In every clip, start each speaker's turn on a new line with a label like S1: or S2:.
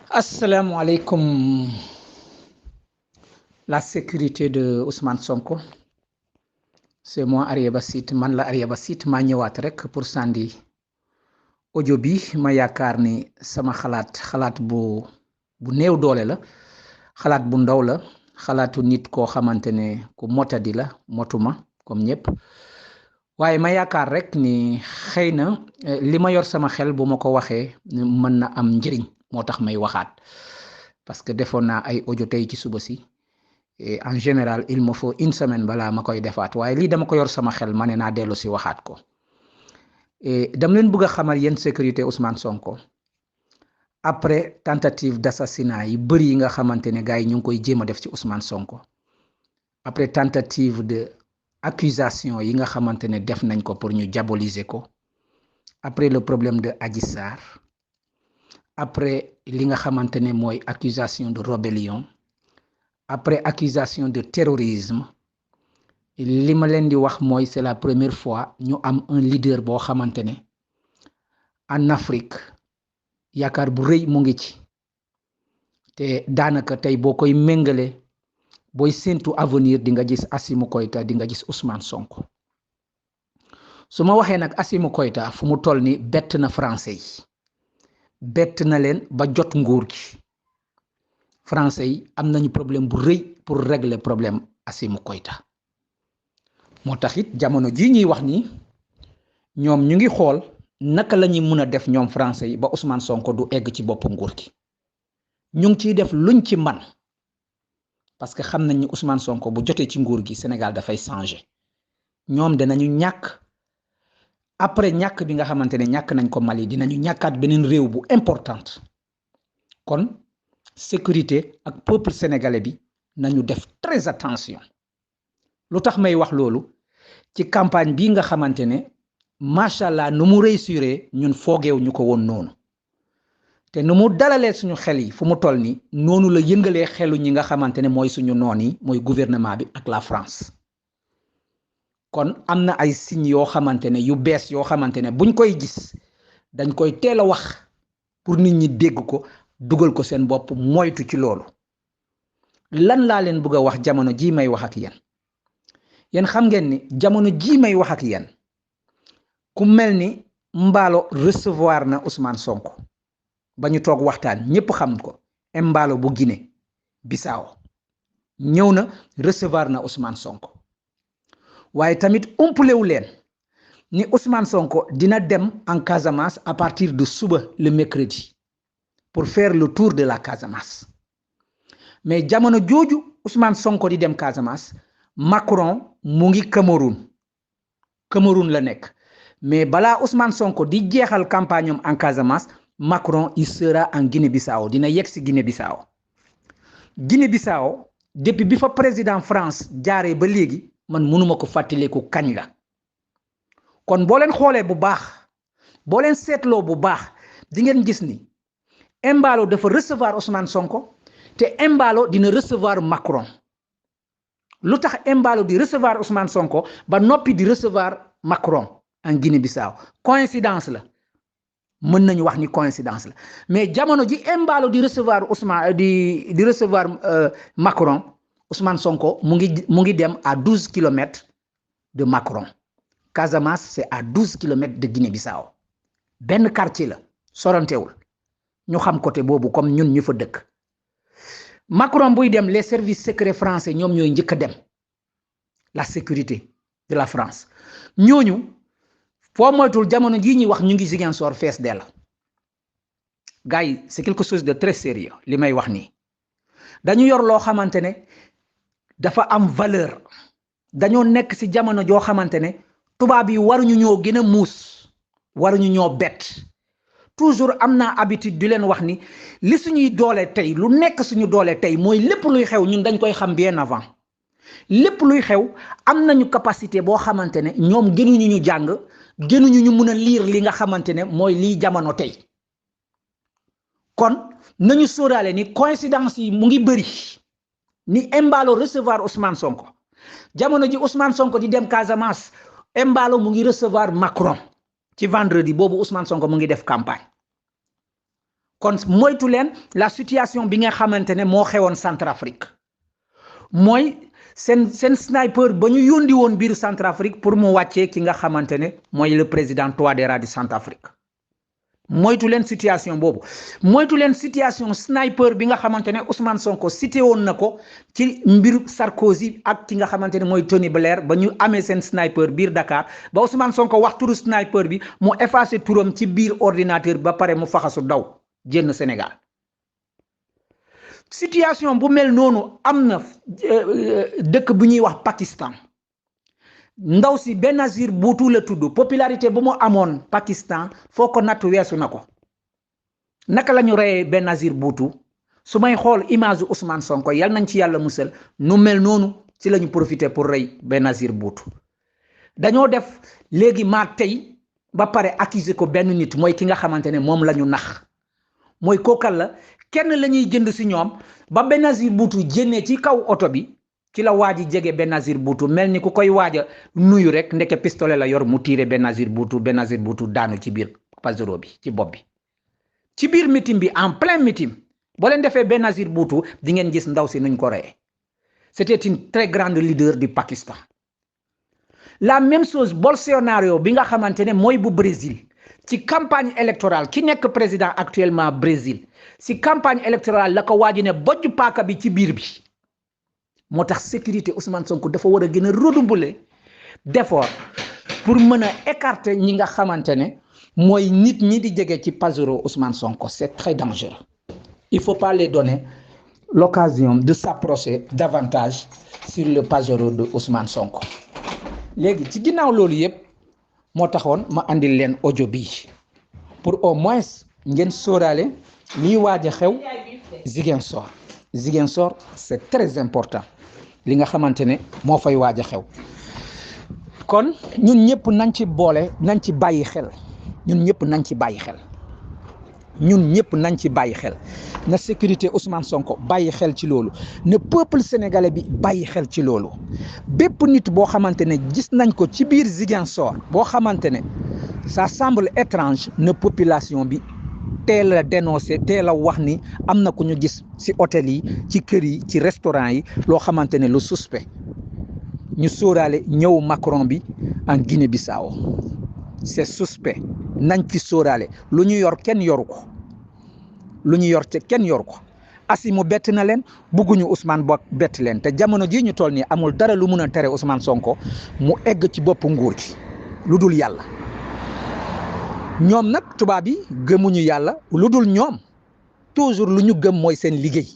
S1: Assalamualaikum. La sécurité de Ousmane Sonko, c'est moi Arya Basit, man la Arya Basit ma ñëwaat rek pour sandi audio bi ma yaakaar ni sama xalaat bu néew doole la, xalaat bu ndaw la, xalaatu nit koo xamante ne ku motadi la, motuma comme ñëpp. waaye ma yaakaar rek ni xëy na li ma yor sama xel bu ma ko waxee mën na am njëriñ moo tax may waxaat parce que defoon naa ay audio tey ci suba si. Et en général il me faut une semaine balaa ma koy defaat waaye lii dama ko yor sama xel ma ne naa dellu si waxaat ko et dama leen bëgg a xamal yéen sécurité Ousmane Sonko après tentative d'assassinat yi bëri yi nga xamante ne gars yi ñu ngi koy jéem a def ci Ousmane Sonko après tentative de accusation yi nga xamante ne def nañ ko pour ñu diaboliser ko après le problème de Adji Sarr après li nga xamante ne mooy accusation de rébellion après accusation de terrorisme li ma leen di wax mooy c'est la première fois ñu am un leader boo xamante ne en Afrique yaakaar bu rëy mu ngi ci te daanaka tey boo koy méngale booy séntu avenir di nga gis Assimi Goïta di nga gis Ousmane Sonko su ma waxee nag Assimi Goïta fu mu toll ni bett na français yi bett na leen ba jot nguur gi français yi am nañu problème bu rëy pour régler problème Assimi Goïta moo tax it jamono ji ñuy wax ni ñoom ñu ngi xool naka la ñuy mën a def ñoom français yi ba Ousmane Sonko du egg ci bopp nguur gi ñu ngi ciy def luñ ci man parce que xam nañ ni Ousmane Sonko bu jotee ci nguur gi Sénégal dafay changer ñoom danañu ñàkk après ñàkk bi nga xamante ne ñàkk nañ ko Mali dinañu ñàkkaat beneen réew bu importante kon sécurité ak peuple sénégalais bi nañu def très attention lu tax may wax loolu ci campagne bi nga xamante ne macha allah nu mu réussir ñun foogeew ñu ko woon noonu te nu mu dalalee suñu xel yi fu mu toll ni noonu la yëngalee xelu ñi nga xamante ne mooy suñu noon yi mooy gouvernement bi ak la France kon am na ay signes yoo xamante ne yu bees yoo xamante ne buñ koy gis dañ koy teel a wax pour nit ñi dégg ko dugal ko seen bopp moytu ci loolu lan laa leen bëgg a wax jamono ji may wax ak yéen xam ngeen ni jamono ji may wax ak yéen ku mel ni Mballo recevoir na Ousmane Sonko ba ñu toog waxtaan ñëpp xam ko Mballo bu Guinée Bissau ñëw na recevoir na Ousmane Sonko waaye tamit umplewu leen ni Ousmane Sonko dina dem en Casamance à partir de suba le mercredi pour faire le tour de la Casamance mais jamono jooju Ousmane Sonko di dem Casamance Macron mu ngi Cameroun la nekk mais balaa Ousmane Sonko di jeexal campagne am en Casamance Macron il sera en Guinée-Bissau dina yegg si Guinée-Bissau depuis bi fa président France jaaree ba léegi man mënuma ko fàttaliku kañ la kon boo leen xoolee bu baax boo leen seetloo bu baax di ngeen gis ni Mballo dafa recevoir Ousmane Sonko te Mballo dina recevoir Macron lu tax Mballo di recevoir Ousmane Sonko ba noppi di recevoir Macron en Guinée-Bissau coïncidence la mën nañu wax ni coïncidence la mais jamono ji Mballo di recevoir di recevoir Macron Ousmane Sonko mu ngi dem à 12 kilomètres de Macron Casamance c'est à 12 kilomètres de Guinée-Bissau benn quartier la sorantewul ñu xam côté boobu comme ñun ñu fa dëkk Macron buy dem les services secrets français ñoom ñooy njëkk a dem la sécurité de la France ñooñu foo moytul jamono jii ñuy wax ñu ngi Ziguinchor fees dell gars yi c'est quelque chose de très sérieux li may wax nii dañu yor loo xamante ne dafa am valeur dañoo nekk ci jamono joo xamante ne tubaab yi waruñu ñoo gën a muus waruñu ñoo bett toujours am naa habitude di leen wax ni li suñuy doole tey lu nekk suñu doole tey mooy lépp luy xew ñun dañ koy xam bien avant lépp luy xew am nañu capacité boo xamante ne ñoom gënuñu ñu jàng gënuñu ñu mun a lire li nga xamante ne mooy lii jamono tey kon nañu sóoraale ni coïncidence yi mu ngi bëri ni Mballo recevoir Ousmane Sonko jamono ji Ousmane Sonko di dem Casamance Mballo mu ngi recevoir Macron ci vendredi boobu Ousmane Sonko mu ngi def campagne kon moytu leen la situation bi nga xamante ne moo xewoon Centrafrique mooy seen sniper ba ñu yóndi woon biir Centrafrique pour mu wàccee ki nga xamante ne mooy le président Touadéra di Centrafrique moytu leen situation boobu moytu leen situation sniper bi nga xamante ne Ousmane Sonko cité woon na ko ci mbir Sarkozy ak ki nga xamante ne mooy Tony Blair ba ñu amee seen sniper biir Dakar ba Ousmane Sonko wax turu sniper bi mu effacé turam ci biir ordinateur ba pare mu faxasu daw génn Sénégal situation bu mel noonu am na dëkk bu ñuy wax Pakistan ndaw si Benazir Bhutto la tudd popularité bu mu amoon Pakistan foo ko natt weesu na ko naka la ñu reyee Benazir Bhutto su may xool image Ousmane Sonko yal nañ ci yàlla musal nu mel noonu ci la ñu profité pour rey Benazir Bhutto dañoo def léegi maa tey ba pare accuser ko benn nit mooy ki nga xamante ne moom la ñu nax mooy kookal la kenn la ñuy jënd si ñoom ba Benazir Bhutto jénnee ci kaw oto bi ci la waaji jege Benazir Bhutto mel ni ku koy waaja nuyu rek ndeke pistolet la yor mu tiire Benazir Bhutto daanu ci biir Pajero bi ci bopp bi ci biir meeting bi en plein meeting boo leen defee Benazir Bhutto di ngeen gis ndaw si nuñ ko reyee c'était une très grande leader du Pakistan la même chose Bolsonaro bi nga xamante ne mooy bu Brésil ci campagne électorale ki nekk président actuellement Brésil ci campagne électorale la ko waaji ne bojj paaka bi ci biir bi moo tax sécurité Ousmane Sonko dafa war a gën a redoubler d'effort pour mën a écarter ñi nga xamante ne mooy nit ñi di jege ci Pajero Ousmane Sonko c'est très dangereux il faut pas les donner l'occasion de s'approcher davantage sur le Pajero de Ousmane Sonko léegi ci ginnaaw loolu yëpp moo taxoon ma andil leen audio bii pour au moins ngeen sóoraale liy waaj a xew Ziguinchor c'est très important li nga xamante ne moo fay waaj a xew kon ñun ñëpp nañ ci boole nañ ci bàyyi xel ñun ñëpp nañ ci bàyyi xel na sécurité Ousmane Sonko bàyyi xel ci loolu ne peuple sénégalais bi bàyyi xel ci loolu bépp nit boo xamante ne gis nañ ko ci biir Ziguinchor boo xamante ne ça semble étrange ne population bi teel a dénoncé teel a wax ni am na ku ñu gis ci hôtel yi ci kër yi ci restaurant yi loo xamante ne lu suspect ñu sóoraale ñëw Macron bi en Guinée-Bissau c'est suspect nañ ci sóoraale lu ñu yor kenn yoru ko Assimi bett na leen bugguñu Ousmane bett leen te jamono ji ñu toll nii amul dara lu mun a tere Ousmane Sonko mu egg ci bopp nguur gi lu dul yàlla ñoom nag tubaab yi gëmuñu yàlla lu dul ñoom toujours lu ñu gëm mooy seen liggéey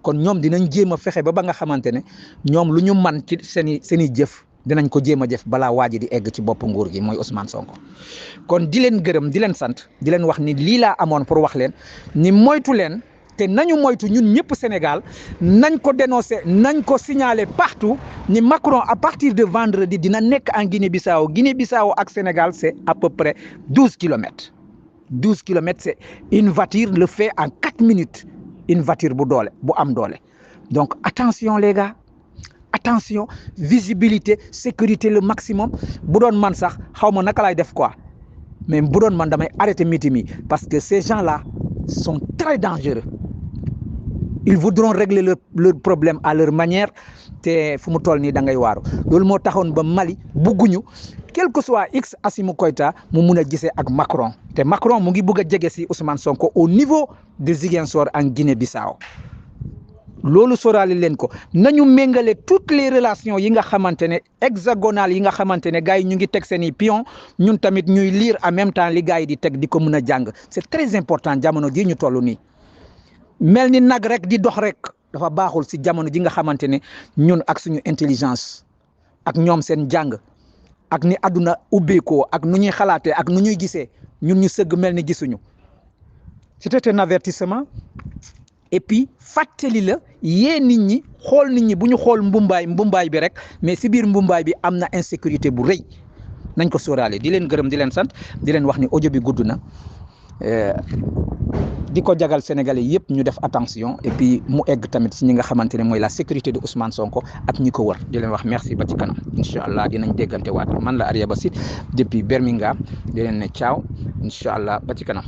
S1: kon ñoom dinañ jéem a fexe ba nga xamante ne ñoom lu ñu man ci seeni jëf dinañ ko jéem a jëf balaa waa ji di egg ci bopp nguur gi mooy Ousmane Sonko kon di leen gërëm di leen sant di leen wax ni lii laa amoon pour wax leen ni moytu leen te nañu moytu ñun ñëpp Sénégal nañ ko dénoncer nañ ko signaler partout ni Macron à partir de vendredi dina nekk en Guinée-Bissau ak Sénégal c'est à peu près 12 kilomètres c'est une voiture le fait en 4 minutes une voiture bu am doole donc attention les gars attention visibilité sécurité le maximum bu doon man sax xaw ma naka lay def quoi mais bu doon man damay arrêter meeting yi parce que ces gens-là sont très dangereux ils voudront régler leur problème à leur manière te fu mu toll nii da ngay waaru loolu moo taxoon ba Mali bugguñu quel que soit Assimi Goïta mu mun a gisee ak Macron te Macron mu ngi bugg a jege si Ousmane Sonko au niveau de Ziguinchor en Guinée-Bissau loolu sóoraale leen ko nañu méngale toutes les relations yi nga xamante ne hexagonales yi nga xamante ne gars yi ñu ngi teg seen i pion ñun tamit ñuy lire en même temps li gars yi di teg di ko mën a jàng c'est très important jamono ji ñu toll nii mel ni nag rek di dox rek dafa baaxul si jamono ji nga xamante ne ñun ak suñu intelligence ak ñoom seen jàng ak ni àdduna ubbeekoo ak nu ñuy xalaatee ak nu ñuy gisee ñun ñu sëgg mel ni gisuñu c'était un avertissement et puis fàttali la yee nit ñi xool nit ñi bu ñu xool mbumbaay bi rek mais si biir mbumbaay bi am na insécurité bu rëy nañ ko sóoraale di leen gërëm di leen sant di leen wax ni audio bi gudd na di ko jagal sénégalais yëpp ñu def attention et puis mu egg tamit si ñi nga xamante ne mooy la sécurité de Ousmane Sonko ak ñi ko wër di leen wax merci ba ci kanam incha allah dinañ déggante waat man la Arya Ba Sit depuis Birmingham di leen ne ciao incha allah ba ci kanam.